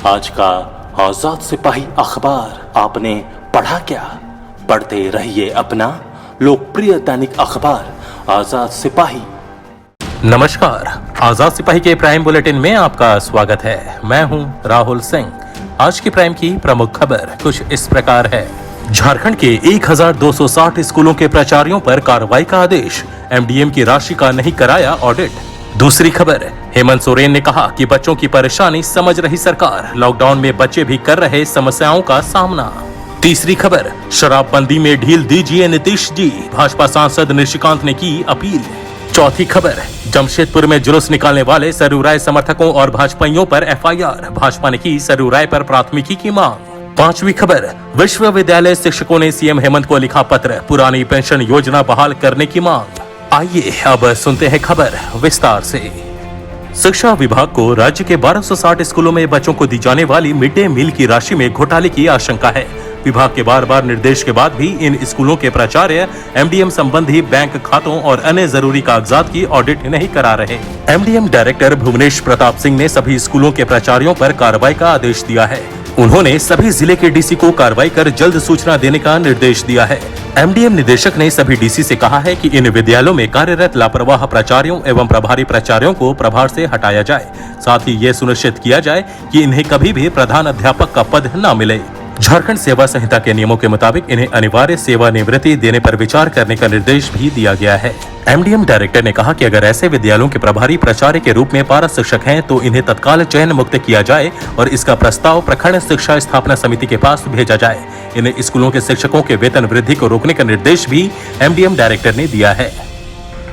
आज का आजाद सिपाही अखबार आपने पढ़ा क्या? पढ़ते रहिए अपना लोकप्रिय दैनिक अखबार आजाद सिपाही। नमस्कार, आजाद सिपाही के प्राइम बुलेटिन में आपका स्वागत है। मैं हूं राहुल सिंह। आज की प्राइम की प्रमुख खबर कुछ इस प्रकार है। झारखंड के 1260 स्कूलों के प्राचार्यों पर कार्रवाई का आदेश, एमडीएम की राशि का नहीं कराया ऑडिट। दूसरी खबर, हेमंत सोरेन ने कहा कि बच्चों की परेशानी समझ रही सरकार, लॉकडाउन में बच्चे भी कर रहे समस्याओं का सामना। तीसरी खबर, शराबबंदी में ढील दीजिए नीतीश जी, भाजपा सांसद निशिकांत ने की अपील। चौथी खबर, जमशेदपुर में जुलूस निकालने वाले सरयू राय समर्थकों और भाजपाइयों पर एफआईआर, भाजपा ने की सरयू राय पर प्राथमिकी की मांग। पांचवी खबर, विश्वविद्यालय शिक्षकों ने सीएम हेमंत को लिखा पत्र, पुरानी पेंशन योजना बहाल करने की मांग। आइए अब सुनते हैं खबर विस्तार से। शिक्षा विभाग को राज्य के 1260 स्कूलों में बच्चों को दी जाने वाली मिड डे मील की राशि में घोटाले की आशंका है। विभाग के बार-बार निर्देश के बाद भी इन स्कूलों के प्राचार्य एमडीएम संबंधी बैंक खातों और अन्य जरूरी कागजात की ऑडिट नहीं करा रहे। एमडीएम डायरेक्टर भुवनेश प्रताप सिंह ने सभी स्कूलों के प्राचार्यों पर कार्रवाई का आदेश दिया है। उन्होंने सभी जिले के डीसी को कार्रवाई कर जल्द सूचना देने का निर्देश दिया है। एमडीएम निदेशक ने सभी डीसी से कहा है कि इन विद्यालयों में कार्यरत लापरवाह प्राचार्यों एवं प्रभारी प्राचार्यों को प्रभार से हटाया जाए। साथ ही ये सुनिश्चित किया जाए कि इन्हें कभी भी प्रधान अध्यापक का पद न मिले। झारखंड सेवा संहिता के नियमों के मुताबिक इन्हें अनिवार्य सेवानिवृत्ति देने पर विचार करने का निर्देश भी दिया गया है। एमडीएम डायरेक्टर ने कहा कि अगर ऐसे विद्यालयों के प्रभारी प्राचार्य के रूप में पारा शिक्षक हैं तो इन्हें तत्काल चयन मुक्त किया जाए और इसका प्रस्ताव प्रखंड शिक्षा स्थापना समिति के पास भेजा जाए। इन स्कूलों के शिक्षकों के वेतन वृद्धि को रोकने का निर्देश भी एमडीएम डायरेक्टर ने दिया है।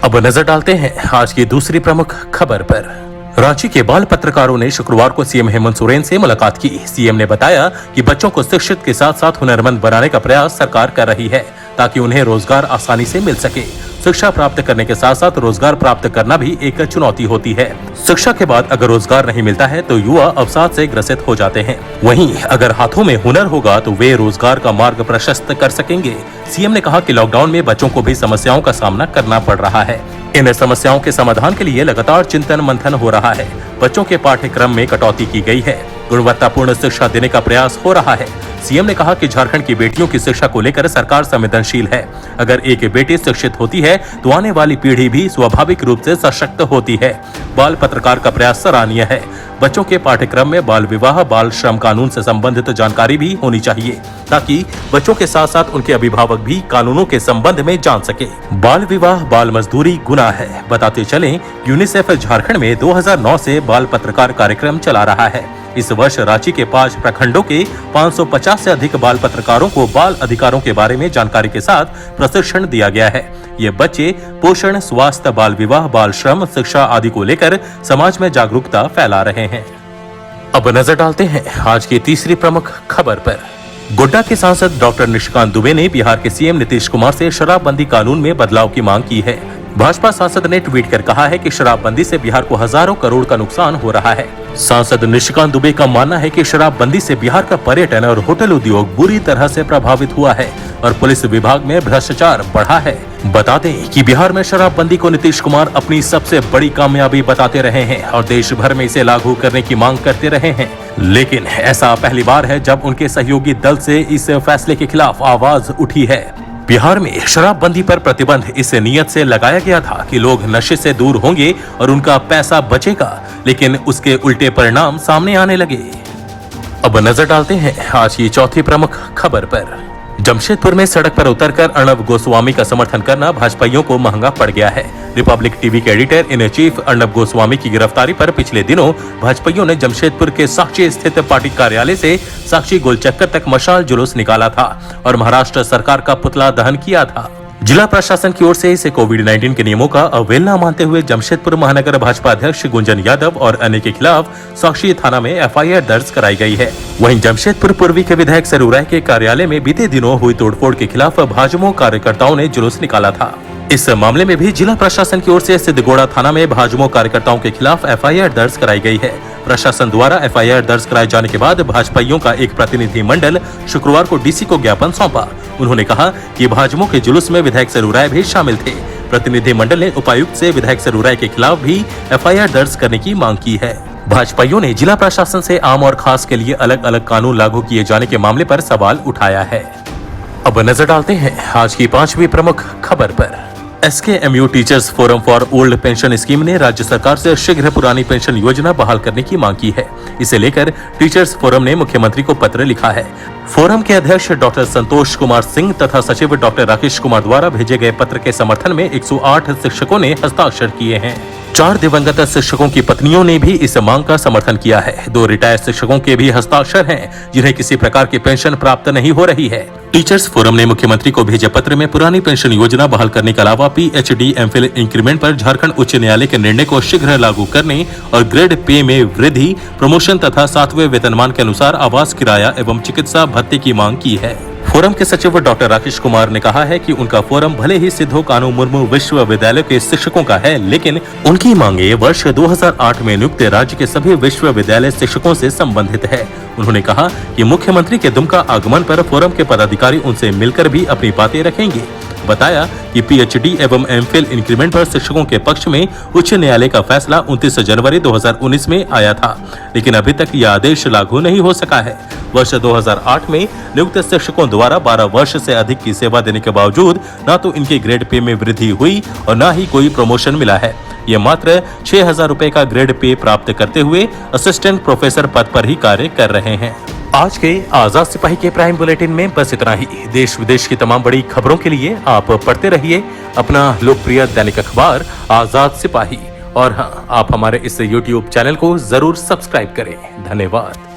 अब नजर डालते हैं आज की दूसरी प्रमुख खबर पर। रांची के बाल पत्रकारों ने शुक्रवार को सीएम हेमंत सोरेन से मुलाकात की। सीएम ने बताया कि बच्चों को शिक्षित के साथ साथ हुनरमंद बनाने का प्रयास सरकार कर रही है ताकि उन्हें रोजगार आसानी से मिल सके। शिक्षा प्राप्त करने के साथ साथ रोजगार प्राप्त करना भी एक चुनौती होती है। शिक्षा के बाद अगर रोजगार नहीं मिलता है तो युवा अवसाद से ग्रसित हो जाते हैं। वहीं अगर हाथों में हुनर होगा तो वे रोजगार का मार्ग प्रशस्त कर सकेंगे। सीएम ने कहा कि लॉकडाउन में बच्चों को भी समस्याओं का सामना करना पड़ रहा है। इन समस्याओं के समाधान के लिए लगातार चिंतन मंथन हो रहा है। बच्चों के पाठ्यक्रम में कटौती की गई है, गुणवत्तापूर्ण शिक्षा देने का प्रयास हो रहा है। सीएम ने कहा कि झारखंड की बेटियों की शिक्षा को लेकर सरकार संवेदनशील है। अगर एक बेटी शिक्षित होती है तो आने वाली पीढ़ी भी स्वाभाविक रूप से सशक्त होती है। बाल पत्रकार का प्रयास सराहनीय है। बच्चों के पाठ्यक्रम में बाल विवाह, बाल श्रम कानून से संबंधित जानकारी भी होनी चाहिए ताकि बच्चों के साथ साथ उनके अभिभावक भी कानूनों के संबंध में जान सके। बाल विवाह, बाल मजदूरी गुनाह है। बताते चलें, यूनिसेफ झारखंड में 2009 से बाल पत्रकार कार्यक्रम चला रहा है। इस वर्ष रांची के 5 प्रखंडों के 550 से अधिक बाल पत्रकारों को बाल अधिकारों के बारे में जानकारी के साथ प्रशिक्षण दिया गया है। ये बच्चे पोषण, स्वास्थ्य, बाल विवाह, बाल श्रम, शिक्षा आदि को लेकर समाज में जागरूकता फैला रहे हैं। अब नजर डालते हैं आज की तीसरी प्रमुख खबर पर। गोड्डा के सांसद डॉक्टर निशिकांत दुबे ने बिहार के सीएम नीतीश कुमार से शराबबंदी कानून में बदलाव की मांग की है। भाजपा सांसद ने ट्वीट कर कहा है कि शराबबंदी से बिहार को हजारों करोड़ का नुकसान हो रहा है। सांसद निशिकांत दुबे का मानना है कि शराबबंदी से बिहार का पर्यटन और होटल उद्योग बुरी तरह से प्रभावित हुआ है और पुलिस विभाग में भ्रष्टाचार बढ़ा है। बता दें कि बिहार में शराबबंदी को नीतीश कुमार अपनी सबसे बड़ी कामयाबी बताते रहे हैं और देश भर में इसे लागू करने की मांग करते रहे हैं, लेकिन ऐसा पहली बार है जब उनके सहयोगी दल से इस फैसले के खिलाफ आवाज उठी है। बिहार में शराबबंदी पर प्रतिबंध इस नियत से लगाया गया था कि लोग नशे से दूर होंगे और उनका पैसा बचेगा, लेकिन उसके उल्टे परिणाम सामने आने लगे। अब नजर डालते हैं आज की चौथी प्रमुख खबर पर। जमशेदपुर में सड़क पर उतरकर अर्णब गोस्वामी का समर्थन करना भाजपाइयों को महंगा पड़ गया है। रिपब्लिक टीवी के editor in chief Arnab Goswami की गिरफ्तारी पर पिछले दिनों भाजपाइयों ने जमशेदपुर के साक्षी स्थित पार्टी कार्यालय से साक्षी गोलचक्कर तक मशाल जुलूस निकाला था और महाराष्ट्र सरकार का पुतला दहन किया था। जिला प्रशासन की ओर से इसे कोविड-19 के नियमों का अवहेलना मानते हुए जमशेदपुर महानगर भाजपा अध्यक्ष गुंजन यादव और अन्य के खिलाफ साक्षी थाना में एफआईआर दर्ज कराई गई है। वहीं जमशेदपुर पूर्वी के विधायक सरयू राय के कार्यालय में बीते दिनों हुई तोड़फोड़ के खिलाफ भाजपा कार्यकर्ताओं ने जुलूस निकाला था। इस मामले में भी जिला प्रशासन की ओर से सिद्धगोड़ा थाना में भाजपा कार्यकर्ताओं के खिलाफ एफआईआर दर्ज कराई गई है। प्रशासन द्वारा एफआईआर दर्ज कराए जाने के बाद भाजपाइयों का एक प्रतिनिधि मंडल शुक्रवार को डीसी को ज्ञापन सौंपा। उन्होंने कहा कि भाजपा के जुलूस में विधायक सरयू राय भी शामिल थे। प्रतिनिधि मंडल ने उपायुक्त से विधायक सरयू राय के खिलाफ भी एफआईआर दर्ज करने की मांग की है। भाजपाइयों ने जिला प्रशासन से आम और खास के लिए अलग अलग कानून लागू किए जाने के मामले पर सवाल उठाया है। अब नजर डालते हैं आज की 5वीं प्रमुख खबर पर। SKMU teachers forum for old pension scheme ने राज्य सरकार से शीघ्र पुरानी पेंशन योजना बहाल करने की मांग की है। इसे लेकर टीचर्स फोरम ने मुख्यमंत्री को पत्र लिखा है। फोरम के अध्यक्ष डॉक्टर संतोष कुमार सिंह तथा सचिव डॉक्टर राकेश कुमार द्वारा भेजे गए पत्र के समर्थन में 108 शिक्षकों ने हस्ताक्षर किए हैं। 4 दिवंगत शिक्षकों की पत्नियों ने भी इस मांग का समर्थन किया है। 2 रिटायर्ड शिक्षकों के भी हस्ताक्षर हैं, जिन्हें किसी प्रकार की पेंशन प्राप्त नहीं हो रही है। टीचर्स फोरम ने मुख्यमंत्री को भेजे पत्र में पुरानी पेंशन योजना बहाल करने के अलावा PhD MPhil इंक्रीमेंट पर झारखंड उच्च न्यायालय के निर्णय को शीघ्र लागू करने और ग्रेड पे में वृद्धि, प्रमोशन तथा 7वें वेतनमान के अनुसार आवास किराया एवं चिकित्सा भत्ते की मांग की है। फोरम के सचिव डॉक्टर राकेश कुमार ने कहा है कि उनका फोरम भले ही सिद्धो कानू मुर्मू विश्वविद्यालय के शिक्षकों का है, लेकिन उनकी मांगे वर्ष 2008 में नियुक्त राज्य के सभी विश्वविद्यालय शिक्षकों से संबंधित है। उन्होंने कहा कि मुख्यमंत्री के दुमका आगमन पर फोरम के पदाधिकारी उनसे मिलकर भी अपनी बातें रखेंगे। बताया कि PhD एवं MPhil इंक्रीमेंट पर शिक्षकों के पक्ष में उच्च न्यायालय का फैसला 29 जनवरी 2019 में आया था, लेकिन अभी तक यह आदेश लागू नहीं हो सका है। वर्ष 2008 में नियुक्त शिक्षकों द्वारा 12 वर्ष से अधिक की सेवा देने के बावजूद न तो इनके ग्रेड पे में वृद्धि हुई और न ही कोई प्रमोशन मिला है। ये मात्र 6,000 रुपए का ग्रेड पे प्राप्त करते हुए असिस्टेंट प्रोफेसर पद पर ही कार्य कर रहे हैं। आज के आजाद सिपाही के प्राइम बुलेटिन में बस इतना ही। देश विदेश की तमाम बड़ी खबरों के लिए आप पढ़ते रहिए अपना लोकप्रिय दैनिक अखबार आजाद सिपाही। और हाँ, आप हमारे इस YouTube चैनल को जरूर सब्सक्राइब करें। धन्यवाद।